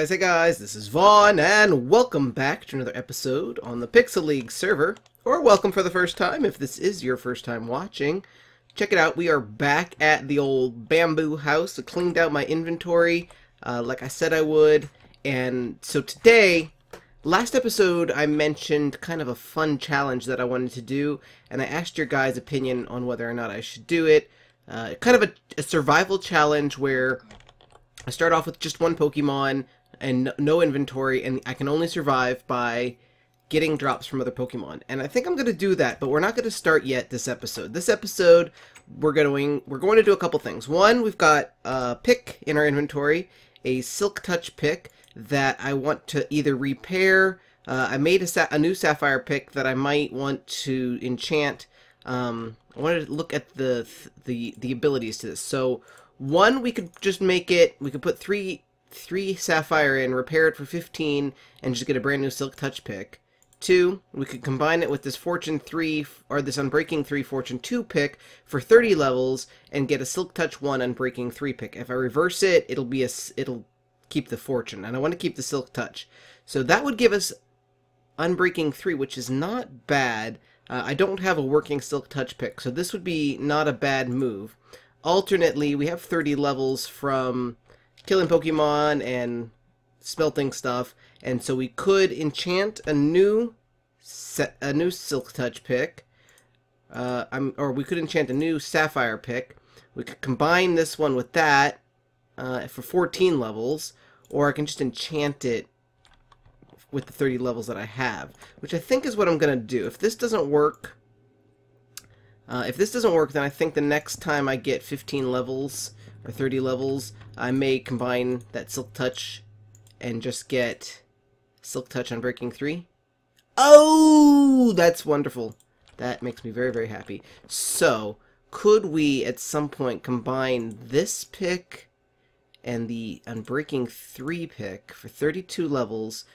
hey guys, this is Vaughn, and welcome back to another episode on the Pixel League server, or welcome for the first time if this is your first time watching. Check it out, we are back at the old bamboo house. I cleaned out my inventory, like I said I would, and so today, last episode I mentioned kind of a fun challenge that I wanted to do, and I asked your guys' opinion on whether or not I should do it. Kind of a survival challenge where I start off with just one Pokemon and no inventory, and I can only survive by getting drops from other Pokemon. And I think I'm going to do that, but we're not going to start yet this episode. This episode, we're going to do a couple things. One, we've got a pick in our inventory, a Silk Touch pick that I want to either repair. I made a new Sapphire pick that I might want to enchant. I wanted to look at the abilities to this. So one, we could just make it, we could put three Sapphire in, repair it for 15, and just get a brand new Silk Touch pick. Two, we could combine it with this Fortune 3, or this Unbreaking 3 Fortune 2 pick for 30 levels, and get a Silk Touch 1 Unbreaking 3 pick. If I reverse it, it'll keep the Fortune, and I want to keep the Silk Touch. So that would give us Unbreaking 3, which is not bad. I don't have a working Silk Touch pick, so this would be not a bad move. Alternately, we have 30 levels from killing Pokemon and smelting stuff, and so we could enchant a new Silk Touch pick, or we could enchant a new Sapphire pick. We could combine this one with that for 14 levels, or I can just enchant it with the 30 levels that I have, which I think is what I'm gonna do. If this doesn't work, then I think the next time I get 15 levels or 30 levels, I may combine that Silk Touch and just get Silk Touch Unbreaking 3. Oh, that's wonderful. That makes me very, very happy. So, could we at some point combine this pick and the Unbreaking 3 pick for 32 levels?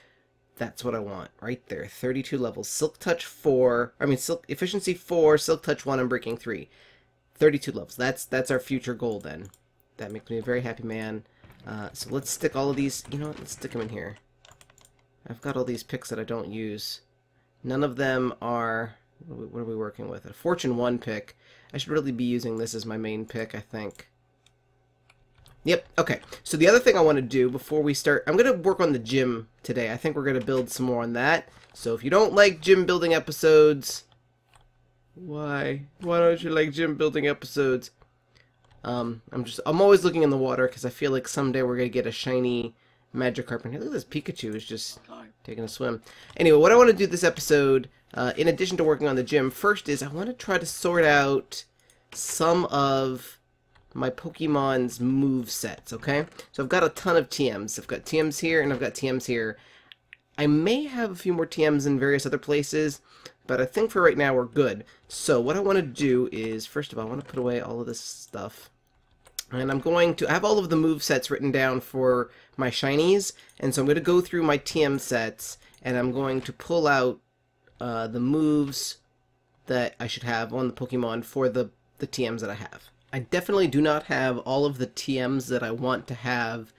That's what I want, right there. 32 levels. Silk Touch 4, Efficiency 4, Silk Touch 1, and Breaking 3. 32 levels. That's our future goal then. That makes me a very happy man. So let's stick all of these, you know what, let's stick them in here. I've got all these picks that I don't use. None of them are, what are we working with? A Fortune 1 pick. I should really be using this as my main pick, I think. Yep, okay. So the other thing I want to do before we start, I'm going to work on the gym today. I think we're going to build some more on that. So if you don't like gym building episodes, why don't you like gym building episodes? I'm always looking in the water because I feel like someday we're going to get a shiny Magikarp in here. Look at this, Pikachu is just taking a swim. Anyway, what I want to do this episode, in addition to working on the gym, first is I want to try to sort out some of my Pokemon's move sets, okay? So I've got a ton of TMs. I've got TMs here, and I've got TMs here. I may have a few more TMs in various other places, but I think for right now we're good. So what I want to do is, first of all, I want to put away all of this stuff. And I'm going to have all of the move sets written down for my shinies, and so I'm going to go through my TM sets, and I'm going to pull out the moves that I should have on the Pokemon for the TMs that I have. I definitely do not have all of the TMs that I want to have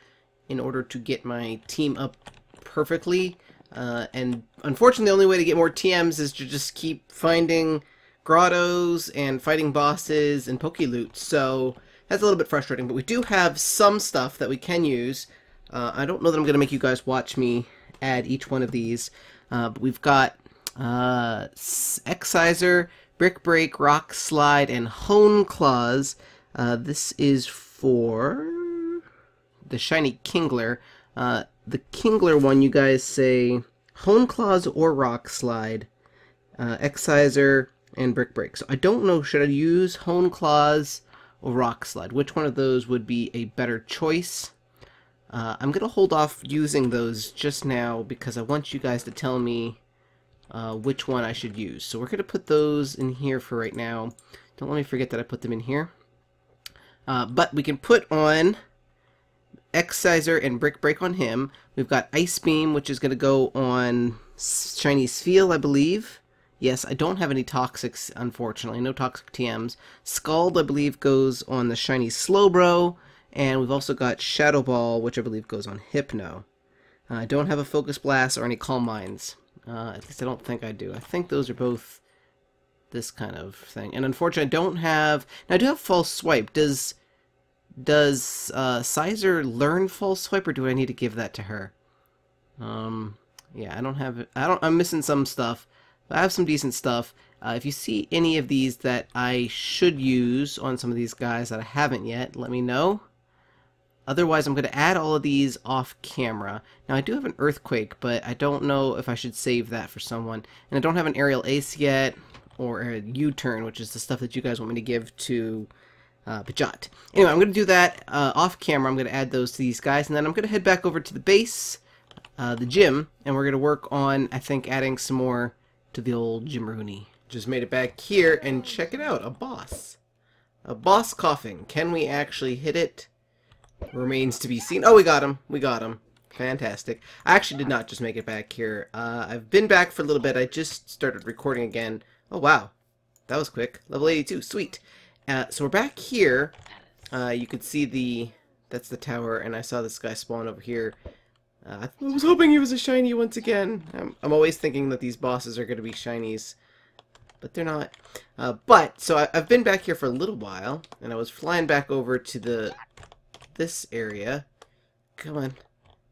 in order to get my team up perfectly. And unfortunately, the only way to get more TMs is to just keep finding grottos and fighting bosses and Pokeloot. So that's a little bit frustrating, but we do have some stuff that we can use. I don't know that I'm going to make you guys watch me add each one of these, but we've got Exciser, Brick Break, Rock Slide, and Hone Claws. This is for the shiny Kingler. The Kingler one, you guys say Hone Claws or Rock Slide, Exciser, and Brick Break. So I don't know, should I use Hone Claws or Rock Slide? Which one of those would be a better choice? I'm going to hold off using those just now because I want you guys to tell me which one I should use. So we're going to put those in here for right now. Don't let me forget that I put them in here. But we can put on Exciser and Brick Break on him. We've got Ice Beam, which is going to go on Shiny Spheal, I believe. Yes, I don't have any Toxics, unfortunately. No Toxic TMs. Scald, I believe, goes on the Shiny Slowbro. And we've also got Shadow Ball, which I believe goes on Hypno. I don't have a focus blast or any calm minds. At least I don't think I do. I think those are both this kind of thing. And unfortunately, I don't have... Now, I do have false swipe. Does Sizer learn false swipe, or do I need to give that to her? Yeah, I don't have it. I'm missing some stuff. But I have some decent stuff. If you see any of these that I should use on some of these guys that I haven't yet, let me know. Otherwise, I'm going to add all of these off camera. Now, I do have an earthquake, but I don't know if I should save that for someone. And I don't have an aerial ace yet, or a U-turn, which is the stuff that you guys want me to give to Pajot. Anyway, I'm going to do that off camera. I'm going to add those to these guys, and then I'm going to head back over to the base, the gym, and we're going to work on, I think, adding some more to the old Jim Rooney. Just made it back here, and check it out, a boss. A boss coughing. Can we actually hit it? Remains to be seen. Oh, we got him. We got him. Fantastic. I actually did not just make it back here. I've been back for a little bit. I just started recording again. Oh, wow. That was quick. Level 82. Sweet. So we're back here. You could see that's the tower, and I saw this guy spawn over here. I was hoping he was a shiny once again. I'm always thinking that these bosses are going to be shinies, but they're not. So I've been back here for a little while, and I was flying back over to this area. Come on.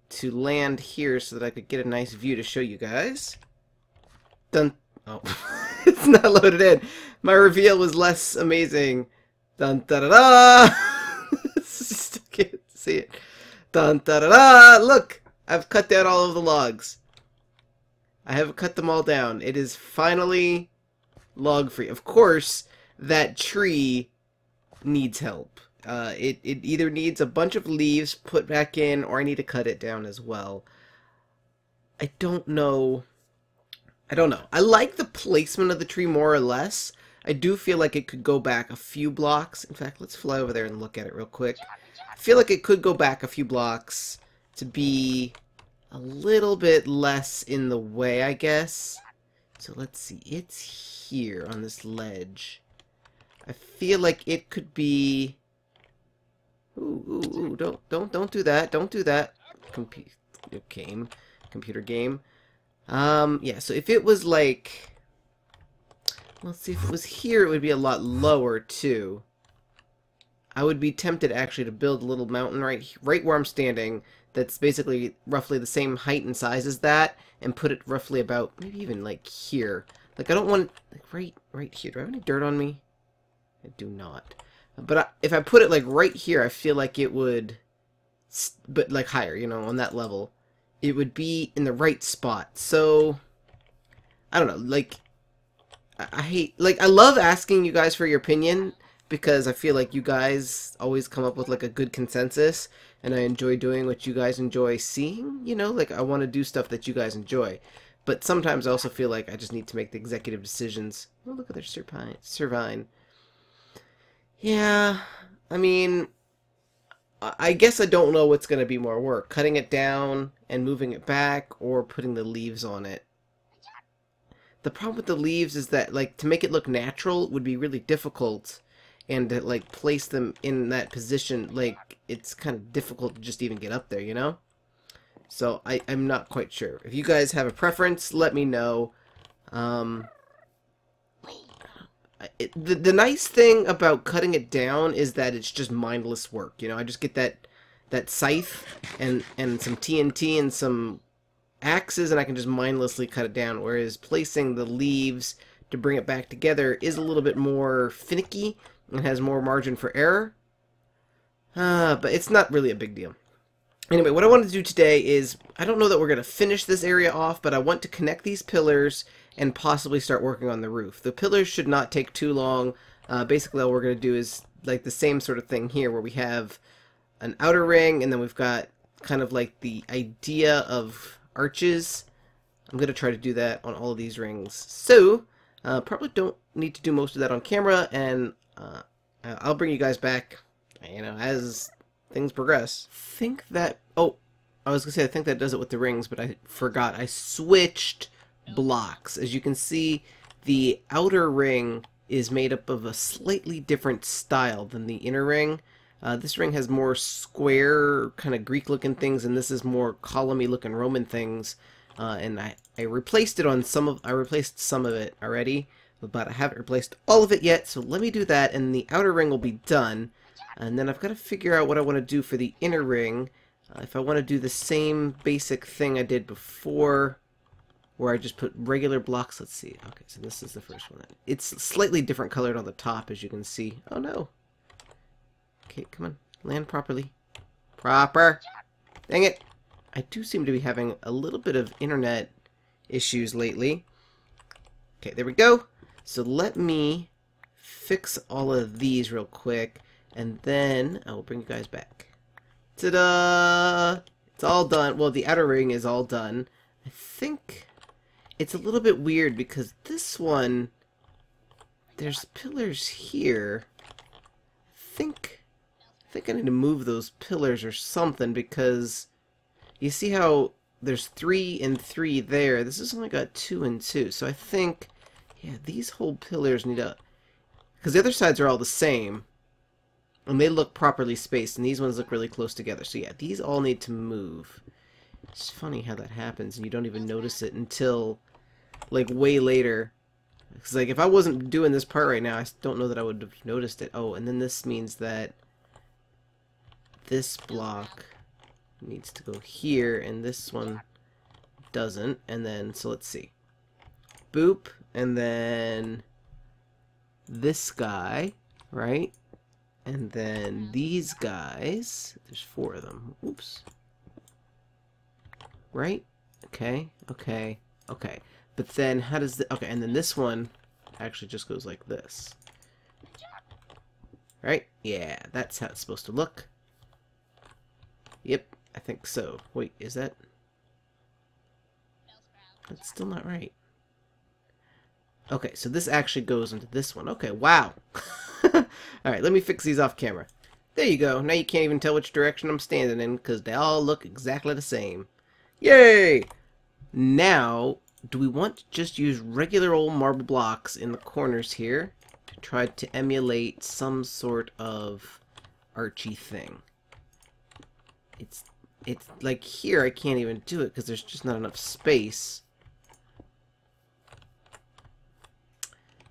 To land here so that I could get a nice view to show you guys. Dun. Oh. It's not loaded in. My reveal was less amazing. Dun da da da. Still can't see it. Dun da da da. Look, I've cut down all of the logs. I have cut them all down. It is finally log free. Of course, that tree needs help. It either needs a bunch of leaves put back in, or I need to cut it down as well. I don't know. I like the placement of the tree more or less. I do feel like it could go back a few blocks. In fact, let's fly over there and look at it real quick. I feel like it could go back a few blocks to be a little bit less in the way, I guess. So let's see. It's here on this ledge. I feel like it could be... Ooh, don't do that. Don't do that. Computer game. Yeah, so if it was like... Let's see, if it was here, it would be a lot lower, too. I would be tempted, actually, to build a little mountain right where I'm standing that's basically roughly the same height and size as that, and put it roughly about, maybe even, like, here. Like, I don't want it, like, right here. Do I have any dirt on me? I do not. But if I put it, like, right here, I feel like it would... But, like, higher, you know, on that level. It would be in the right spot. So, I don't know, like... I love asking you guys for your opinion, because I feel like you guys always come up with, like, a good consensus, and I enjoy doing what you guys enjoy seeing, you know? Like, I want to do stuff that you guys enjoy. But sometimes I also feel like I just need to make the executive decisions. Oh, look at their Servine. Yeah, I mean, I guess I don't know what's going to be more work. Cutting it down and moving it back, or putting the leaves on it. The problem with the leaves is that, like, to make it look natural would be really difficult. And to, like, place them in that position, like, it's kind of difficult to just even get up there, you know? So, I'm not quite sure. If you guys have a preference, let me know. The nice thing about cutting it down is that it's just mindless work, you know? I just get that scythe and some TNT and some axes, and I can just mindlessly cut it down, whereas placing the leaves to bring it back together is a little bit more finicky and has more margin for error. But it's not really a big deal. Anyway, what I want to do today is, I don't know that we're going to finish this area off, but I want to connect these pillars and possibly start working on the roof. The pillars should not take too long. Basically all we're going to do is like the same sort of thing here, where we have an outer ring, and then we've got kind of like the idea of arches. I'm going to try to do that on all of these rings. So, probably don't need to do most of that on camera, and I'll bring you guys back, you know, as things progress. Think that... Oh, I was going to say, I think that does it with the rings, but I forgot. I switched blocks. As you can see, the outer ring is made up of a slightly different style than the inner ring. This ring has more square, kind of Greek-looking things, and this is more columny looking Roman things. And I replaced it on I replaced some of it already, but I haven't replaced all of it yet, so let me do that, and the outer ring will be done. And then I've got to figure out what I want to do for the inner ring. If I want to do the same basic thing I did before, where I just put regular blocks. Let's see. Okay, so this is the first one. It's slightly different colored on the top, as you can see. Oh no. Okay, come on. Land properly. Proper. Dang it. I do seem to be having a little bit of internet issues lately. Okay, there we go. So let me fix all of these real quick, and then I will bring you guys back. Ta-da! It's all done. Well, the outer ring is all done. I think it's a little bit weird because this one, there's pillars here. I think I need to move those pillars or something, because you see how there's 3 and 3 there. This has only got 2 and 2. So I think, yeah, these whole pillars need to, because the other sides are all the same, and they look properly spaced, and these ones look really close together. So yeah, these all need to move. It's funny how that happens, and you don't even notice it until, like, way later. Because, like, if I wasn't doing this part right now, I don't know that I would have noticed it. Oh, and then this means that this block needs to go here, and this one doesn't. And then, so let's see. Boop, and then this guy, right? And then these guys, there's 4 of them. Oops. Right? Okay, okay, okay. But then how does the, okay, and then this one actually just goes like this. Right? Yeah, that's how it's supposed to look. Yep, I think so. Wait, is that? That's still not right. Okay, so this actually goes into this one. Okay, wow. Alright, let me fix these off camera. There you go. Now you can't even tell which direction I'm standing in, because they all look exactly the same. Yay! Now, do we want to just use regular old marble blocks in the corners here to try to emulate some sort of archy thing? It's like here I can't even do it because there's just not enough space.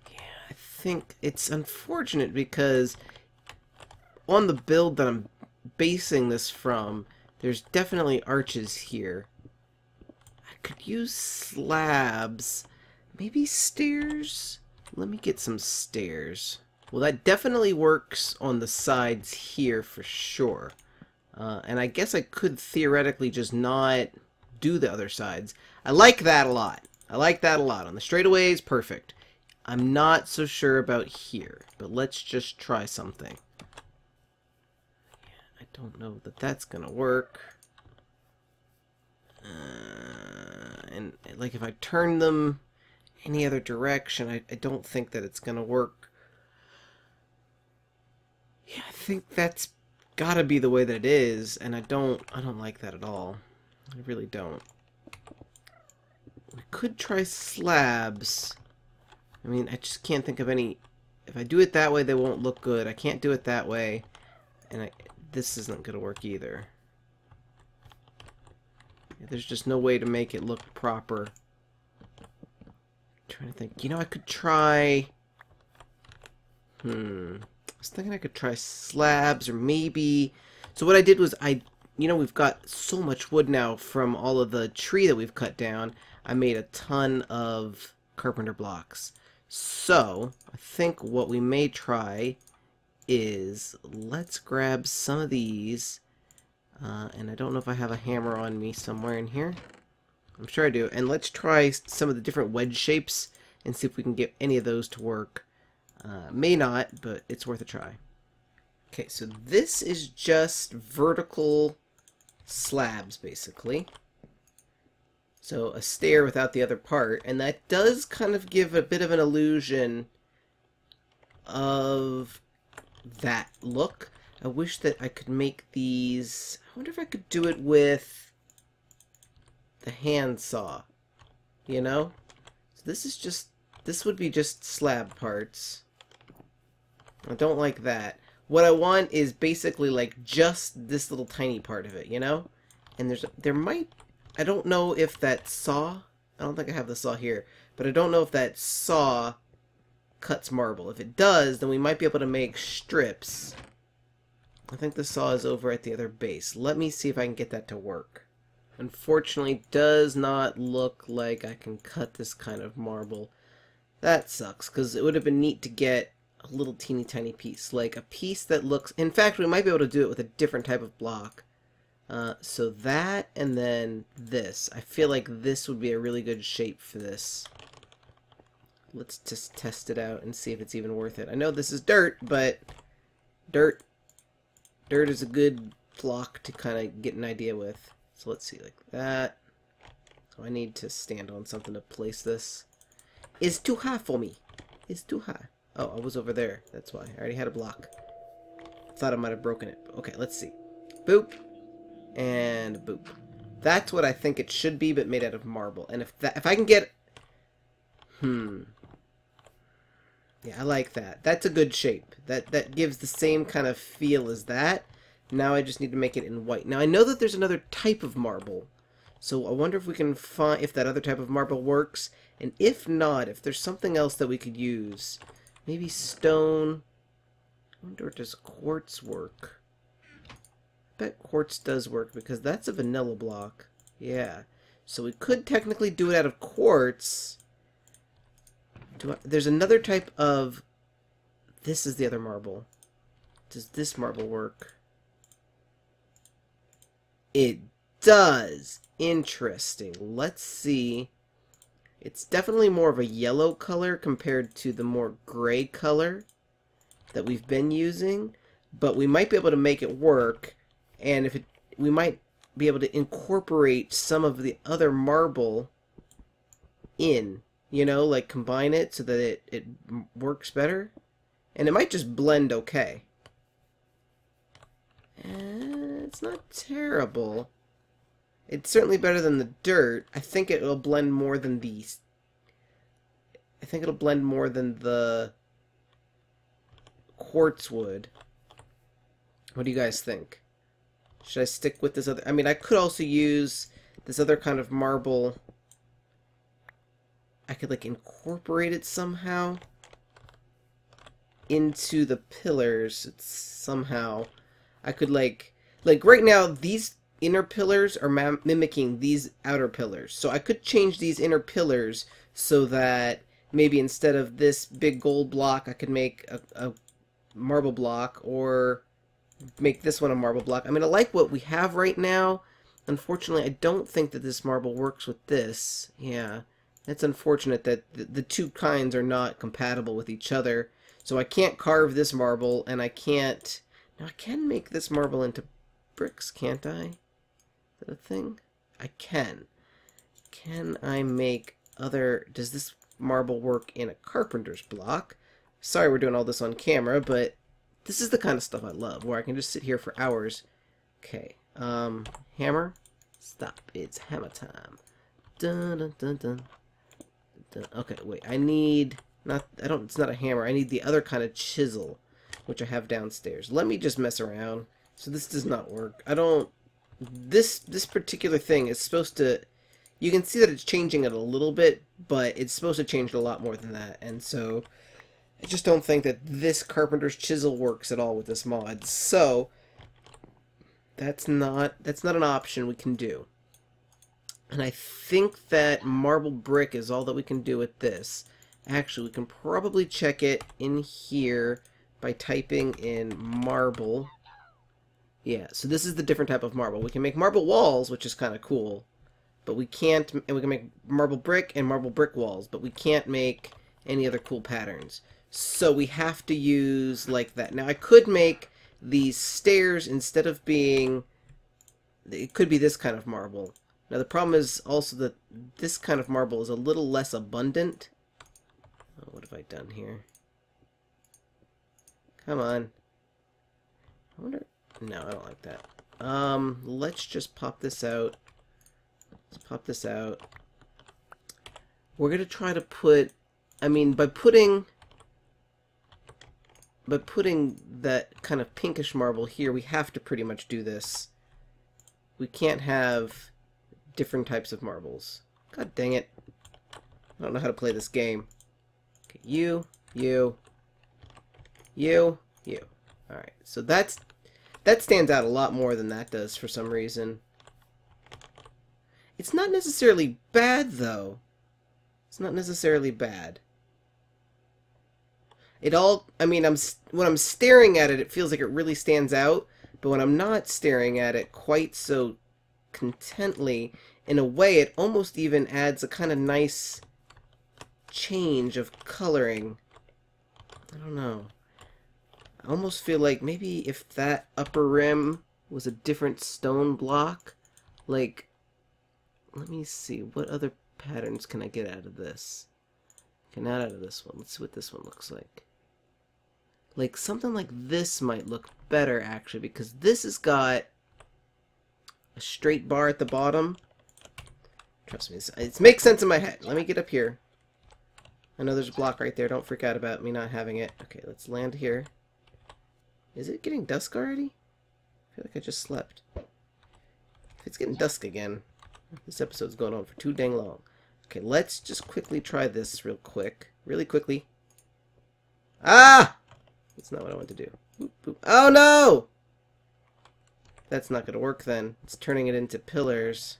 Yeah, I think it's unfortunate because on the build that I'm basing this from, there's definitely arches here. I could use slabs. Maybe stairs? Let me get some stairs. Well, that definitely works on the sides here for sure. And I guess I could theoretically just not do the other sides. I like that a lot. I like that a lot. On the straightaways, perfect. I'm not so sure about here, but let's just try something. Yeah, I don't know that that's gonna work. And like if I turn them any other direction, I don't think that it's gonna work. Yeah, I think that's gotta be the way that it is, and I don't like that at all. I really don't. We could try slabs. I mean, I just can't think of any. If I do it that way, they won't look good. I can't do it that way, and this isn't gonna work either. There's just no way to make it look proper. I'm trying to think. You know, I could try. I was thinking I could try slabs, or maybe. So what I did was you know, we've got so much wood now from all of the tree that we've cut down. I made a ton of carpenter blocks. So I think what we may try is let's grab some of these. And I don't know if I have a hammer on me somewhere in here. I'm sure I do. And let's try some of the different wedge shapes and see if we can get any of those to work. May not, but it's worth a try. Okay, so this is just vertical slabs, basically. So a stair without the other part. And that does kind of give a bit of an illusion of that look. I wish that I could make these. I wonder if I could do it with the handsaw. You know? So this would be just slab parts. I don't like that. What I want is basically like just this little tiny part of it, you know? And I don't know if that saw, I don't think I have the saw here, but I don't know if that saw cuts marble. If it does, then we might be able to make strips. I think the saw is over at the other base. Let me see if I can get that to work. Unfortunately, does not look like I can cut this kind of marble. That sucks, because it would have been neat to get a little teeny tiny piece. Like a piece that looks... In fact, we might be able to do it with a different type of block. So that, and then this. I feel like this would be a really good shape for this. Let's just test it out and see if it's even worth it. I know this is dirt, but dirt is a good block to kind of get an idea with. So let's see, like that. So I need to stand on something to place this. It's too high for me. It's too high. Oh, I was over there. That's why. I already had a block. Thought I might have broken it. Okay, let's see. Boop. And boop. That's what I think it should be, but made out of marble. And if I can get... Yeah, I like that. That's a good shape. That gives the same kind of feel as that. Now I just need to make it in white. Now I know that there's another type of marble. So I wonder if we can find if that other type of marble works. And if not, if there's something else that we could use. Maybe stone. I wonder, does quartz work? I bet quartz does work because that's a vanilla block. Yeah. So we could technically do it out of quartz. There's another type of... This is the other marble. Does this marble work? It does. Interesting. Let's see. It's definitely more of a yellow color compared to the more gray color that we've been using. But we might be able to make it work. And if we might be able to incorporate some of the other marble in. You know, like combine it so that it works better. And it might just blend okay. It's not terrible. It's certainly better than the dirt. I think it'll blend more than these. I think it'll blend more than the quartz would. What do you guys think? Should I stick with this other... I mean, I could also use this other kind of marble... I could like incorporate it somehow into the pillars. Somehow I could like right now these inner pillars are mimicking these outer pillars. So I could change these inner pillars so that maybe instead of this big gold block I could make a marble block, or make this one a marble block. I mean, I like what we have right now. Unfortunately, I don't think that this marble works with this. Yeah. It's unfortunate that the two kinds are not compatible with each other. So I can't carve this marble, and I can't... Now I can make this marble into bricks, can't I? Is that a thing? I can. Can I make other... Does this marble work in a carpenter's block? Sorry we're doing all this on camera, but this is the kind of stuff I love, where I can just sit here for hours. Okay. Hammer? Stop. It's hammer time. Dun dun dun dun. Okay, wait, it's not a hammer. I need the other kind of chisel, which I have downstairs. Let me just mess around. So this does not work. This particular thing is supposed to, you can see that it's changing it a little bit, but it's supposed to change it a lot more than that. And so I just don't think that this carpenter's chisel works at all with this mod. So that's not an option we can do. And I think that marble brick is all that we can do with this. Actually, we can probably check it in here by typing in marble. Yeah, so this is the different type of marble. We can make marble walls, which is kind of cool. But we can't, and we can make marble brick and marble brick walls, but we can't make any other cool patterns. So we have to use like that. Now I could make these stairs instead of being, it could be this kind of marble. Now the problem is also that this kind of marble is a little less abundant. Oh, what have I done here? Come on. I wonder... No, I don't like that. Let's just pop this out. Let's pop this out. We're going to try to put... I mean, by putting... But putting that kind of pinkish marble here, we have to pretty much do this. We can't have different types of marbles. God dang it. I don't know how to play this game. Okay, you. Alright, so that stands out a lot more than that does for some reason. It's not necessarily bad, though. It's not necessarily bad. It all, I mean, when I'm staring at it, it feels like it really stands out, but when I'm not staring at it quite so contently, in a way, it almost even adds a kind of nice change of coloring. I don't know. I almost feel like maybe if that upper rim was a different stone block, like, let me see, what other patterns can I get out of this? Okay, not out of this one. Let's see what this one looks like. Like, something like this might look better, actually, because this has got a straight bar at the bottom. Trust me, it makes sense in my head. Let me get up here. I know there's a block right there. Don't freak out about me not having it. Okay, let's land here. Is it getting dusk already? I feel like I just slept. If it's getting dusk again, this episode's going on for too dang long. Okay, let's just quickly try this real quick. Really quickly. Ah! That's not what I want to do. Boop, boop. Oh no! That's not going to work then. It's turning it into pillars.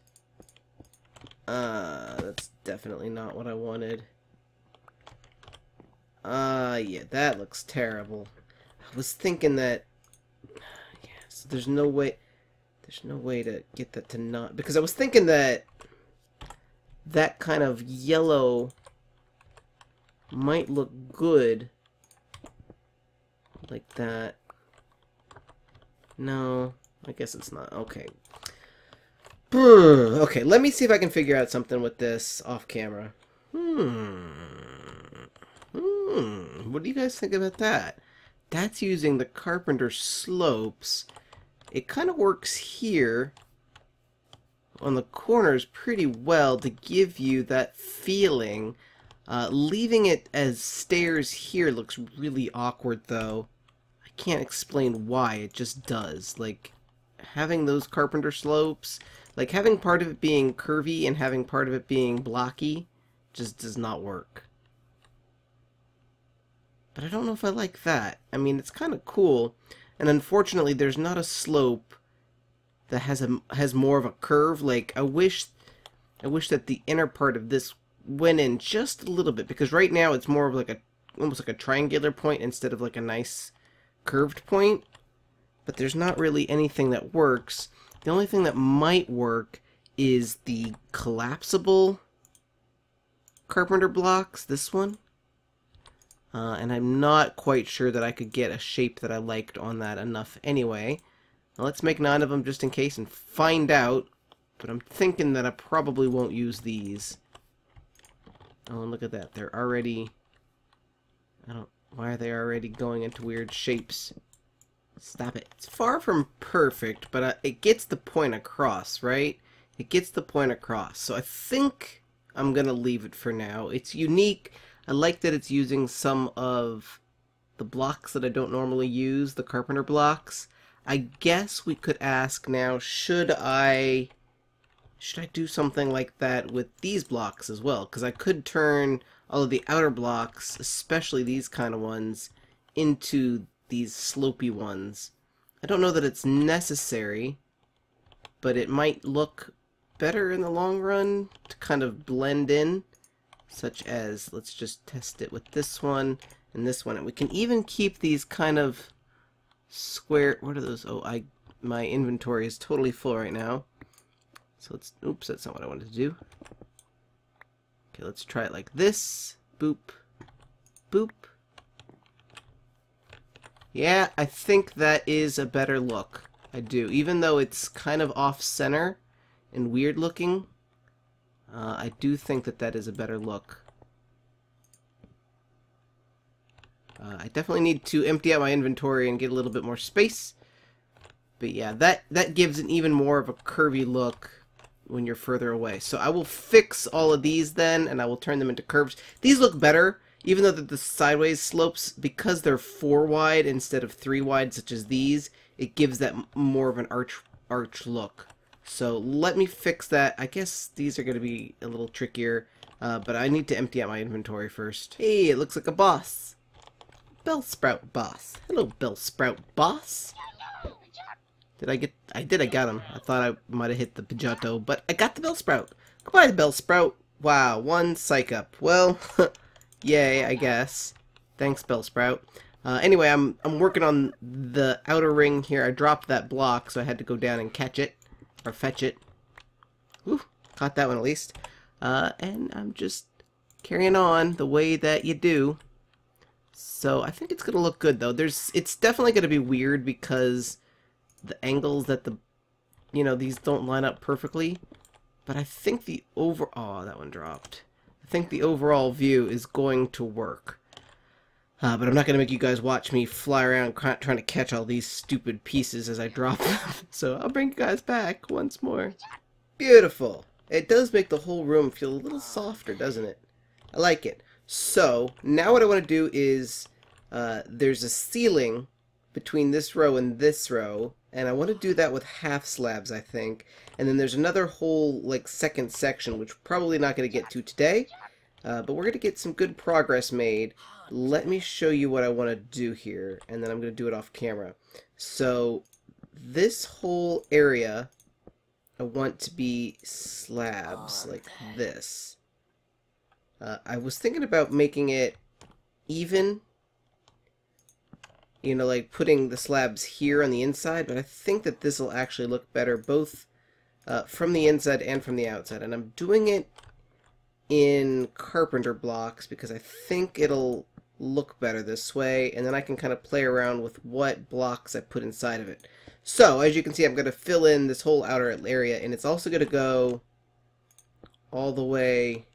That's definitely not what I wanted. Yeah, that looks terrible. I was thinking that... Yeah, so there's no way to get that to not... Because I was thinking that that kind of yellow might look good. Like that. No, I guess it's not. Okay. Okay, let me see if I can figure out something with this off camera. What do you guys think about that? That's using the carpenter slopes. It kind of works here on the corners pretty well to give you that feeling. Leaving it as stairs here looks really awkward, though. I can't explain why, it just does. Like, having those carpenter slopes, like having part of it being curvy and having part of it being blocky, just does not work. But I don't know if I like that. I mean, it's kind of cool, and unfortunately there's not a slope that has more of a curve. Like, I wish that the inner part of this went in just a little bit, because right now it's more of like almost like a triangular point instead of like a nice curved point. But there's not really anything that works. The only thing that might work is the collapsible carpenter blocks, this one. And I'm not quite sure that I could get a shape that I liked on that enough anyway. Now let's make 9 of them just in case and find out. But I'm thinking that I probably won't use these. Oh, and look at that. They're already... Why are they already going into weird shapes? Stop it. It's far from perfect, but it gets the point across, right? It gets the point across. So I think I'm going to leave it for now. It's unique. I like that it's using some of the blocks that I don't normally use, the carpenter blocks. I guess we could ask now, should I do something like that with these blocks as well? Because I could turn all of the outer blocks, especially these kind of ones, into these slopey ones. I don't know that it's necessary, but it might look better in the long run to kind of blend in. Such as, let's just test it with this one and this one. And we can even keep these kind of square... What are those? Oh, my inventory is totally full right now. So let's... Oops, that's not what I wanted to do. Okay, let's try it like this. Boop. Boop. Yeah, I think that is a better look. I do. Even though it's kind of off-center and weird looking, I do think that that is a better look. I definitely need to empty out my inventory and get a little bit more space. But yeah, that gives an even more of a curvy look when you're further away. So I will fix all of these then, and I will turn them into curves. These look better, even though the sideways slopes, because they're 4 wide instead of 3 wide, such as these, it gives that more of an arch look. So let me fix that. I guess these are going to be a little trickier, but I need to empty out my inventory first. Hey, it looks like a boss. Bellsprout boss. Hello, Bellsprout boss. I got him. I thought I might have hit the Pidgeotto, but I got the Bellsprout. Goodbye, Bellsprout. Wow, 1 psych up. Well, yay, I guess. Thanks, Bellsprout. Anyway, I'm working on the outer ring here. I dropped that block, so I had to go down and catch it. Or fetch it. Whew, caught that one at least. And I'm just carrying on the way that you do. So I think it's going to look good, though. It's definitely going to be weird because the angles that these don't line up perfectly. But I think oh, that one dropped. I think the overall view is going to work. But I'm not going to make you guys watch me fly around trying to catch all these stupid pieces as I drop them. So I'll bring you guys back once more. Beautiful. It does make the whole room feel a little softer, doesn't it? I like it. So now what I want to do is there's a ceiling between this row and this row. And I want to do that with half slabs, I think. And then there's another whole, like, second section, which we're probably not going to get to today. But we're going to get some good progress made. Let me show you what I want to do here, and then I'm going to do it off camera. So, this whole area, I want to be slabs, like this. I was thinking about making it even, like putting the slabs here on the inside, but I think that this will actually look better both from the inside and from the outside. And I'm doing it in carpenter blocks because I think it'll look better this way, and then I can kind of play around with what blocks I put inside of it. So, as you can see, I'm going to fill in this whole outer area, and it's also going to go all the way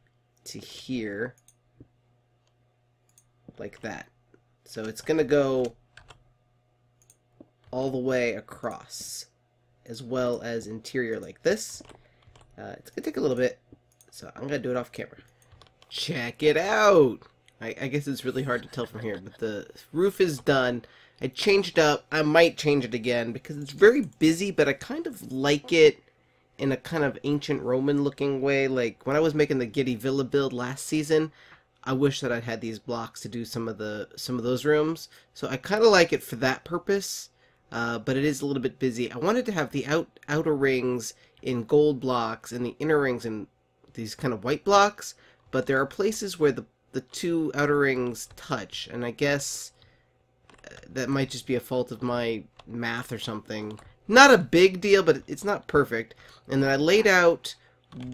to here, like that. So it's going to go all the way across, as well as interior like this. It's going to take a little bit, so I'm going to do it off camera. Check it out! I guess it's really hard to tell from here, but the roof is done. I changed up. I might change it again because it's very busy, but I kind of like it in a kind of ancient Roman looking way. Like when I was making the Giddy Villa build last season, I wish that I'd had these blocks to do some of those rooms. So I kind of like it for that purpose, but it is a little bit busy. I wanted to have the outer rings in gold blocks and the inner rings in these kind of white blocks, but there are places where the 2 outer rings touch, and I guess that might just be a fault of my math or something. Not a big deal, but it's not perfect. And then I laid out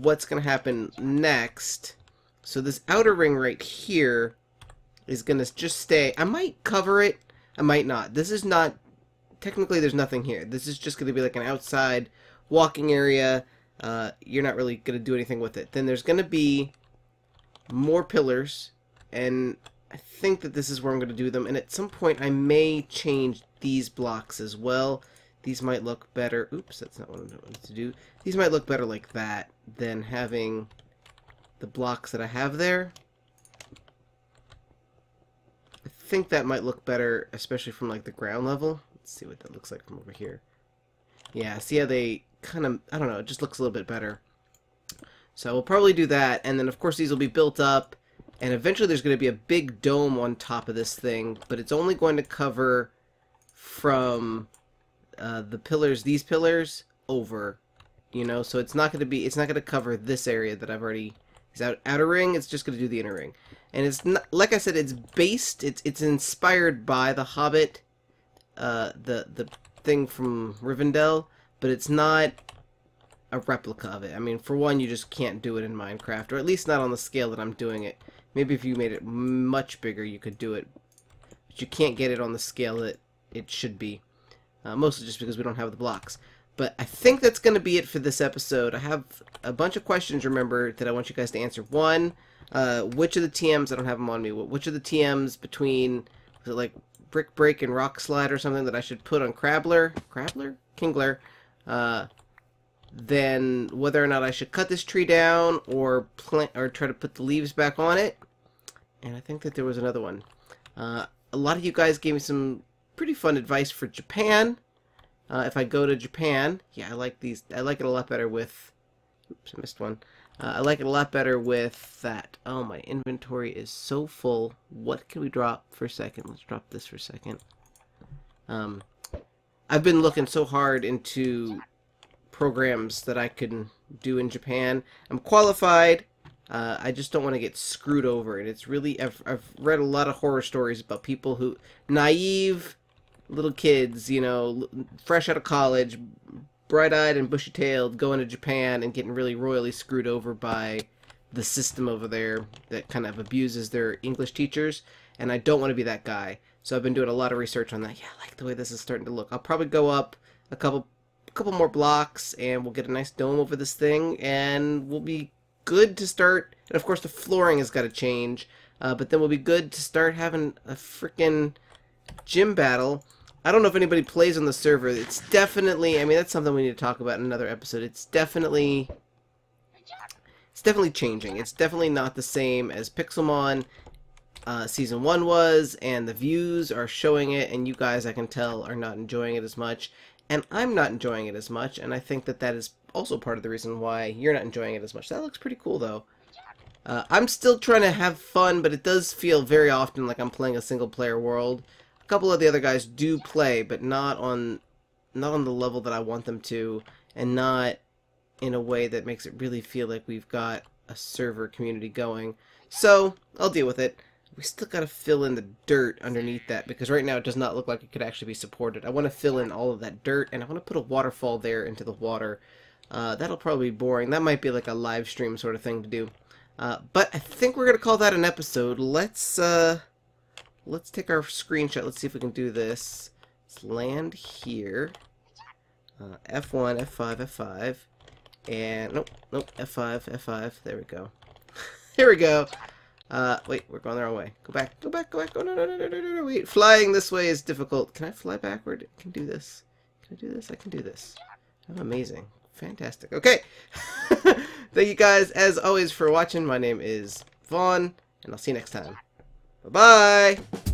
what's going to happen next. So this outer ring right here is going to just stay. I might cover it. I might not. This is not... Technically, there's nothing here. This is just going to be like an outside walking area. You're not really going to do anything with it. Then there's going to be more pillars, and I think that this is where I'm going to do them, and at some point I may change these blocks as well. These might look better. Oops, that's not what I wanted to do. These might look better like that than having the blocks that I have there. I think that might look better, especially from like the ground level. Let's see what that looks like from over here. Yeah, see how they kind of, I don't know, it just looks a little bit better. So we'll probably do that, and then of course these will be built up, and eventually there's going to be a big dome on top of this thing, but it's only going to cover from the pillars, these pillars, over, so it's not going to cover this area that I've already, this outer ring. It's just going to do the inner ring. And it's not, like I said, it's inspired by the Hobbit, the thing from Rivendell, but it's not a replica of it. I mean, for one, you just can't do it in Minecraft, or at least not on the scale that I'm doing it. Maybe if you made it much bigger, you could do it, but you can't get it on the scale that it should be, mostly just because we don't have the blocks. But I think that's going to be it for this episode. I have a bunch of questions, remember, that I want you guys to answer. One, which of the TMs, I don't have them on me, which of the TMs between, was it like Brick Break and Rock Slide or something that I should put on Kingler, then whether or not I should cut this tree down or plant or try to put the leaves back on it, And I think that there was another one. A lot of you guys gave me some pretty fun advice for Japan. If I go to Japan, yeah, I like these. I like it a lot better with... Oops, I missed one. I like it a lot better with that. Oh, my inventory is so full. What can we drop for a second? Let's drop this for a second. I've been looking so hard into programs that I can do in Japan. I'm qualified. I just don't want to get screwed over. And it's really... I've read a lot of horror stories about people who... Naive little kids, you know, fresh out of college, bright-eyed and bushy-tailed, going to Japan and getting really royally screwed over by the system over there that kind of abuses their English teachers, and I don't want to be that guy. So I've been doing a lot of research on that. Yeah, I like the way this is starting to look. I'll probably go up a couple more blocks, and we'll get a nice dome over this thing, and we'll be good to start. And of course, the flooring has got to change, but then we'll be good to start having a freaking gym battle. I don't know if anybody plays on the server. It's definitely, I mean, that's something we need to talk about in another episode. It's definitely changing. It's definitely not the same as Pixelmon Season 1 was, and the views are showing it, and you guys, I can tell, are not enjoying it as much, and I'm not enjoying it as much, and I think that that is also part of the reason why you're not enjoying it as much. That looks pretty cool, though. I'm still trying to have fun, but it does feel very often like I'm playing a single-player world. A couple of the other guys do play, but not on the level that I want them to, and not in a way that makes it really feel like we've got a server community going. So, I'll deal with it. We still gotta fill in the dirt underneath that, because right now it does not look like it could actually be supported. I want to fill in all of that dirt, and I want to put a waterfall there into the water. That'll probably be boring. That might be like a live stream sort of thing to do. But I think we're gonna call that an episode. Let's take our screenshot. Let's see if we can do this. Let's land here. F1, F5, F5. And, nope, F5, F5. There we go. Here we go. Wait, we're going the wrong way. Go back. Oh, no, wait. Flying this way is difficult. Can I fly backward? I can do this. Can I do this? I can do this. I'm amazing. Fantastic. Okay. Thank you guys, as always, for watching. My name is Vaughn, and I'll see you next time. Bye-bye!